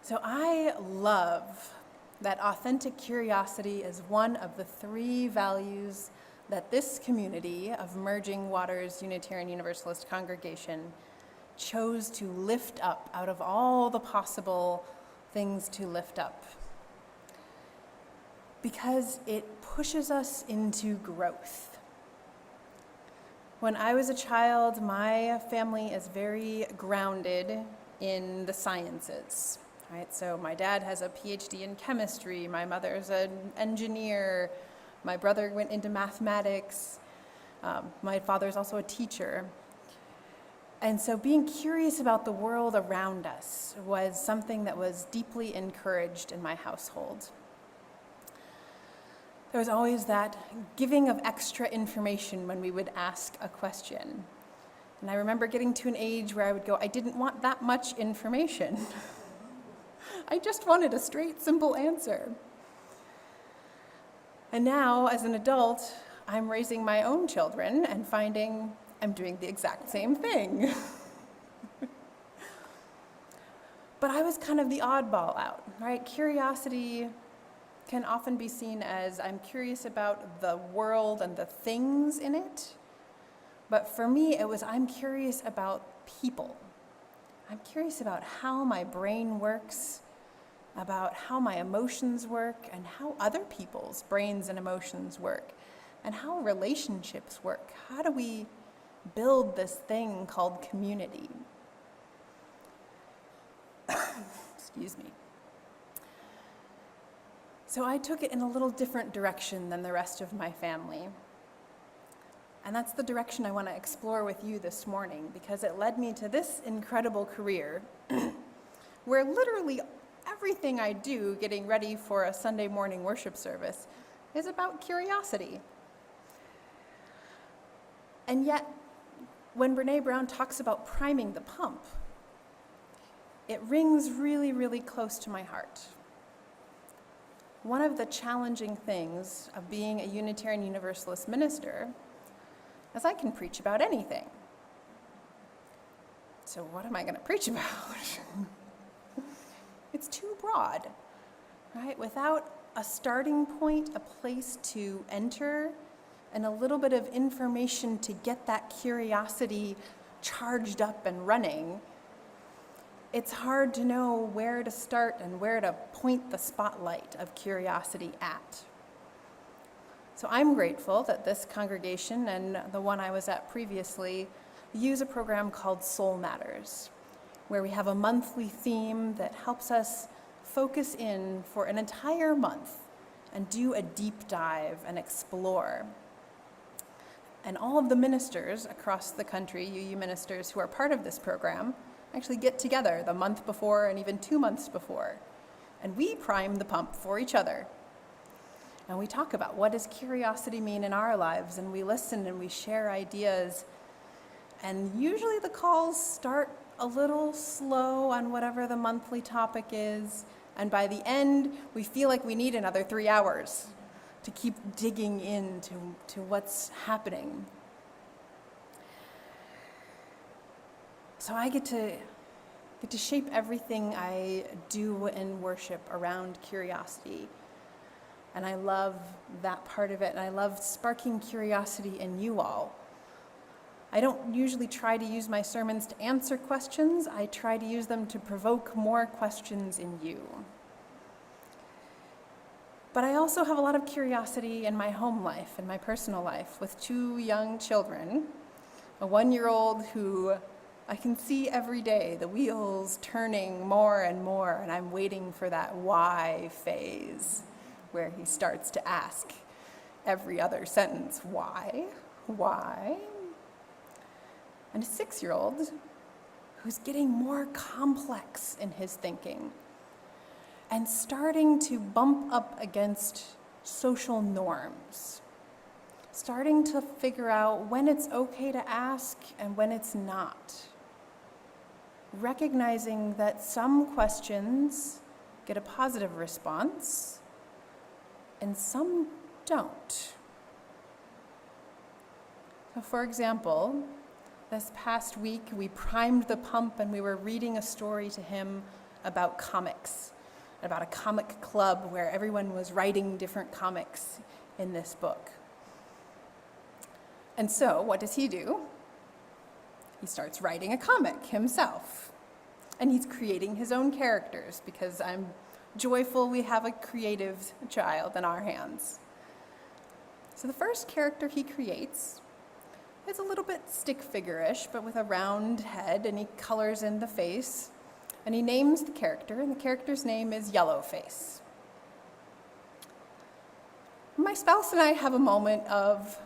So I love that authentic curiosity is one of the 3 values that this community of Merging Waters Unitarian Universalist congregation chose to lift up out of all the possible things to lift up. Because it pushes us into growth. When I was a child, my family is very grounded in the sciences. Right? So my dad has a PhD in chemistry, my mother's an engineer, my brother went into mathematics, my father's also a teacher. And so being curious about the world around us was something that was deeply encouraged in my household. There was always that giving of extra information when we would ask a question. And I remember getting to an age where I would go, I didn't want that much information. I just wanted a straight, simple answer. And now, as an adult, I'm raising my own children and finding I'm doing the exact same thing. But I was kind of the oddball out, right? Curiosity can often be seen as I'm curious about the world and the things in it. But for me, it was I'm curious about people. I'm curious about how my brain works, about how my emotions work, and how other people's brains and emotions work, and how relationships work. How do we build this thing called community? Excuse me. So I took it in a little different direction than the rest of my family. And that's the direction I want to explore with you this morning, because it led me to this incredible career where literally everything I do getting ready for a Sunday morning worship service is about curiosity. And yet, when Brené Brown talks about priming the pump, it rings really, really close to my heart. One of the challenging things of being a Unitarian Universalist minister is I can preach about anything. So what am I going to preach about? It's too broad, right? Without a starting point, a place to enter, and a little bit of information to get that curiosity charged up and running, it's hard to know where to start and where to point the spotlight of curiosity at. So I'm grateful that this congregation and the one I was at previously use a program called Soul Matters, where we have a monthly theme that helps us focus in for an entire month and do a deep dive and explore. And all of the ministers across the country, UU ministers who are part of this program, actually get together the month before and even 2 months before. And we prime the pump for each other. And we talk about what does curiosity mean in our lives, and we listen and we share ideas. And usually the calls start a little slow on whatever the monthly topic is, and by the end, we feel like we need another 3 hours to keep digging into what's happening. So I get to shape everything I do in worship around curiosity. And I love that part of it, and I love sparking curiosity in you all. I don't usually try to use my sermons to answer questions. I try to use them to provoke more questions in you. But I also have a lot of curiosity in my home life, in my personal life, with 2 young children, a 1-year-old who I can see every day, the wheels turning more and more, and I'm waiting for that why phase, where he starts to ask every other sentence, why? Why? And a 6-year-old who's getting more complex in his thinking and starting to bump up against social norms, starting to figure out when it's okay to ask and when it's not, recognizing that some questions get a positive response and some don't. So for example, this past week we primed the pump and we were reading a story to him about comics, about a comic club where everyone was writing different comics in this book. And so, what does he do? He starts writing a comic himself. And he's creating his own characters, because I'm joyful we have a creative child in our hands. So the first character he creates is a little bit stick figure-ish, but with a round head, and he colors in the face. And he names the character, and the character's name is Yellowface. My spouse and I have a moment of,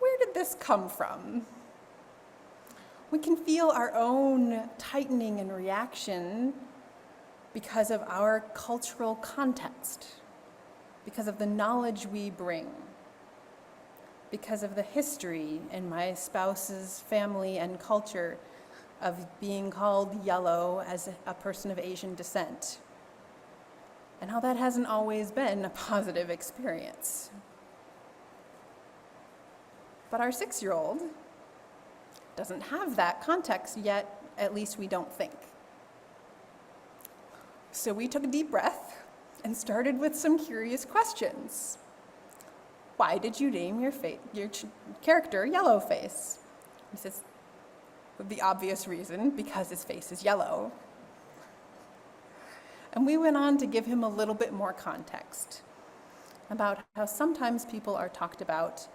where did this come from? We can feel our own tightening and reaction because of our cultural context, because of the knowledge we bring, because of the history in my spouse's family and culture of being called yellow as a person of Asian descent, and how that hasn't always been a positive experience. But our 6-year-old doesn't have that context yet, at least we don't think. So we took a deep breath and started with some curious questions. Why did you name your character Yellowface? He says, the obvious reason, because his face is yellow. And we went on to give him a little bit more context about how sometimes people are talked about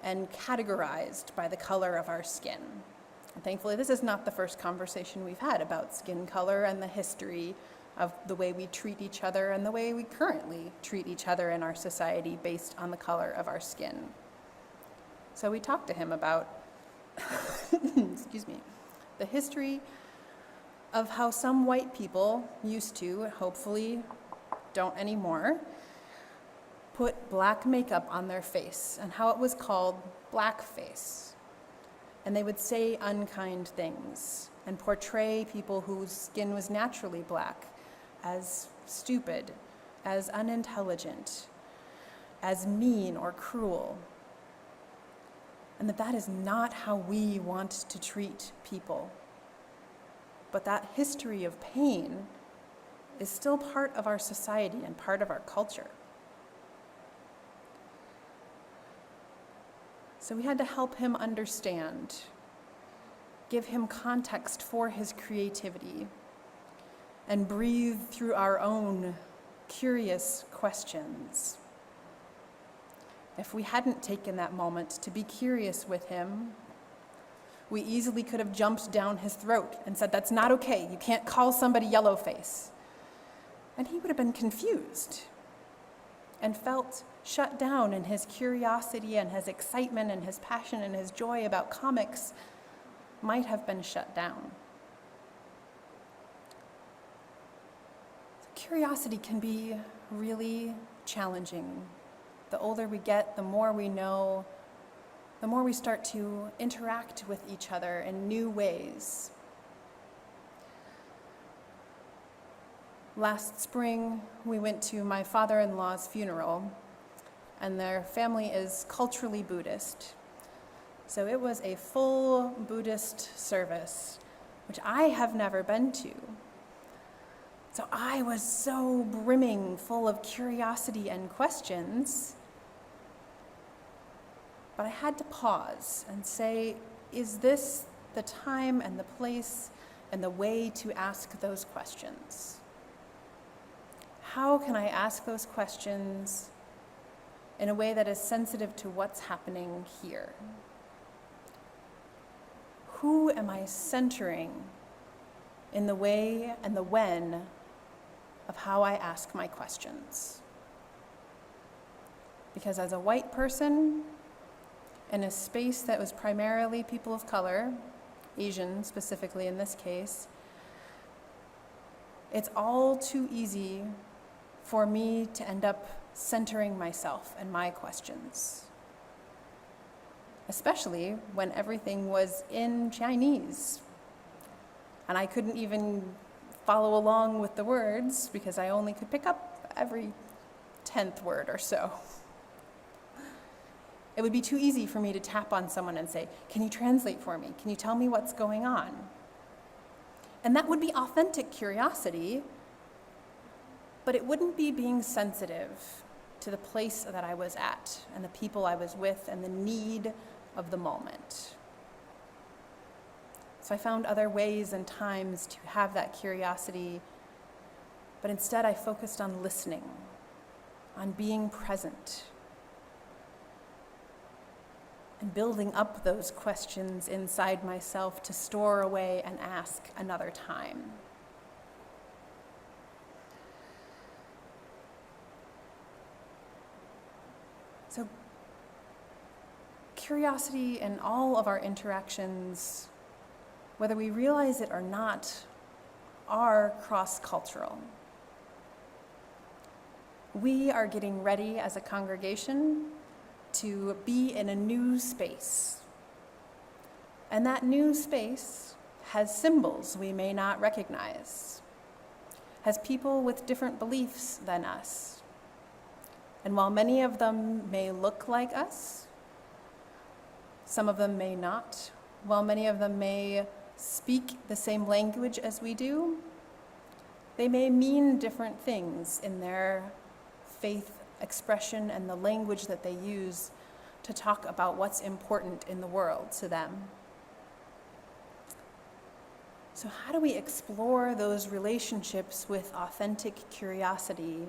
and categorized by the color of our skin. And thankfully, this is not the first conversation we've had about skin color and the history of the way we treat each other and the way we currently treat each other in our society based on the color of our skin. So we talked to him about excuse me, the history of how some white people used to, hopefully don't anymore, put black makeup on their face, and how it was called blackface. And they would say unkind things and portray people whose skin was naturally black as stupid, as unintelligent, as mean or cruel. And that is not how we want to treat people. But that history of pain is still part of our society and part of our culture. So we had to help him understand, give him context for his creativity, and breathe through our own curious questions. If we hadn't taken that moment to be curious with him, we easily could have jumped down his throat and said, "That's not okay, you can't call somebody yellowface." And he would have been confused and felt shut down, and his curiosity and his excitement and his passion and his joy about comics might have been shut down. Curiosity can be really challenging. The older we get, the more we know, the more we start to interact with each other in new ways. Last spring, we went to my father-in-law's funeral, and their family is culturally Buddhist. So it was a full Buddhist service, which I have never been to. So I was so brimming full of curiosity and questions, but I had to pause and say, is this the time and the place and the way to ask those questions? How can I ask those questions in a way that is sensitive to what's happening here? Who am I centering in the way and the when of how I ask my questions? Because as a white person in a space that was primarily people of color, Asian specifically in this case, it's all too easy for me to end up centering myself and my questions, especially when everything was in Chinese. And I couldn't even follow along with the words because I only could pick up every 10th word or so. It would be too easy for me to tap on someone and say, "Can you translate for me? Can you tell me what's going on?" And that would be authentic curiosity, but it wouldn't be being sensitive to the place that I was at and the people I was with and the need of the moment. So I found other ways and times to have that curiosity, but instead I focused on listening, on being present, and building up those questions inside myself to store away and ask another time. So, curiosity in all of our interactions, whether we realize it or not, are cross-cultural. We are getting ready as a congregation to be in a new space. And that new space has symbols we may not recognize, has people with different beliefs than us. And while many of them may look like us, some of them may not. While many of them may speak the same language as we do, they may mean different things in their faith expression and the language that they use to talk about what's important in the world to them. So how do we explore those relationships with authentic curiosity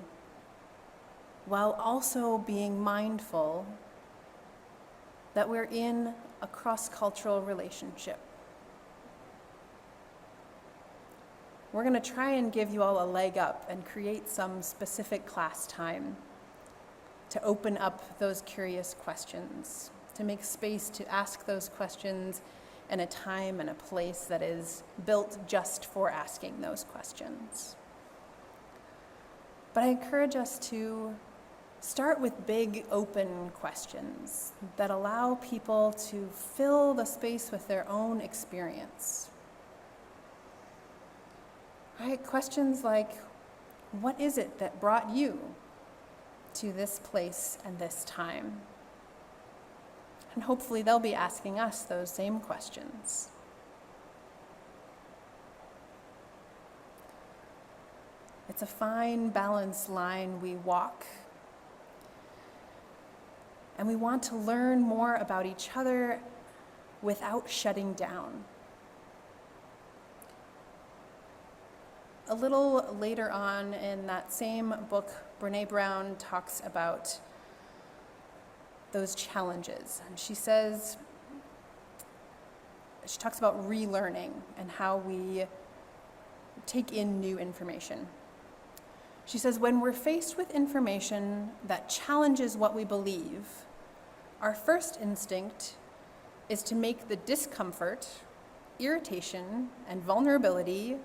while also being mindful that we're in a cross-cultural relationship? We're going to try and give you all a leg up and create some specific class time to open up those curious questions, to make space to ask those questions in a time and a place that is built just for asking those questions. But I encourage us to start with big, open questions that allow people to fill the space with their own experience. Right? Questions like, what is it that brought you to this place and this time? And hopefully they'll be asking us those same questions. It's a fine, balanced line we walk. And we want to learn more about each other without shutting down. A little later on in that same book, Brené Brown talks about those challenges. And she talks about relearning and how we take in new information. She says, when we're faced with information that challenges what we believe, our first instinct is to make the discomfort, irritation, and vulnerability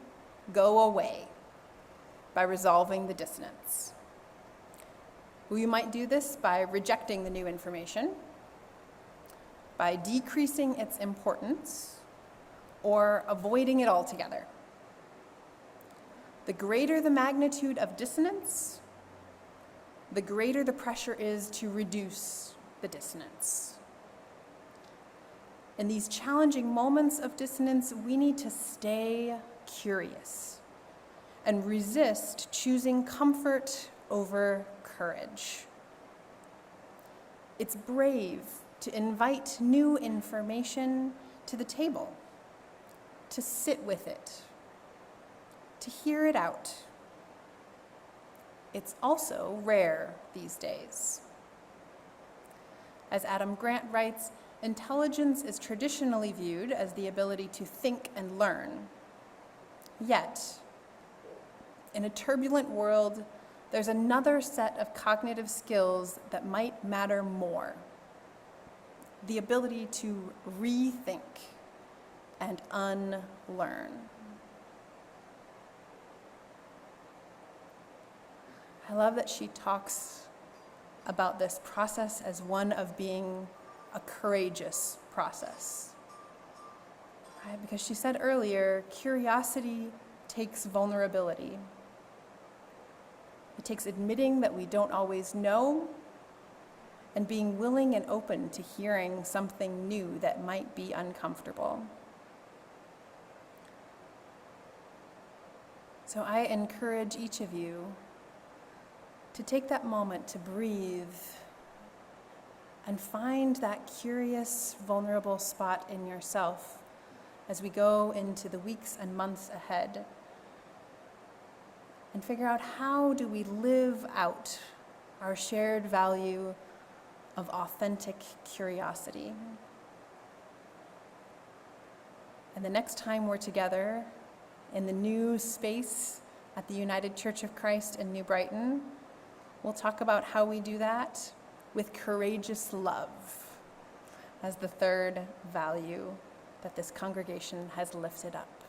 go away by resolving the dissonance. We might do this by rejecting the new information, by decreasing its importance, or avoiding it altogether. The greater the magnitude of dissonance, the greater the pressure is to reduce the dissonance. In these challenging moments of dissonance, we need to stay curious and resist choosing comfort over courage. It's brave to invite new information to the table, to sit with it, to hear it out. It's also rare these days. As Adam Grant writes, intelligence is traditionally viewed as the ability to think and learn. Yet, in a turbulent world, there's another set of cognitive skills that might matter more. The ability to rethink and unlearn. I love that she talks about this process as one of being a courageous process. Right? Because she said earlier, curiosity takes vulnerability. It takes admitting that we don't always know and being willing and open to hearing something new that might be uncomfortable. So I encourage each of you to take that moment to breathe and find that curious, vulnerable spot in yourself as we go into the weeks and months ahead. And figure out, how do we live out our shared value of authentic curiosity? And the next time we're together in the new space at the United Church of Christ in New Brighton, we'll talk about how we do that with courageous love as the third value that this congregation has lifted up.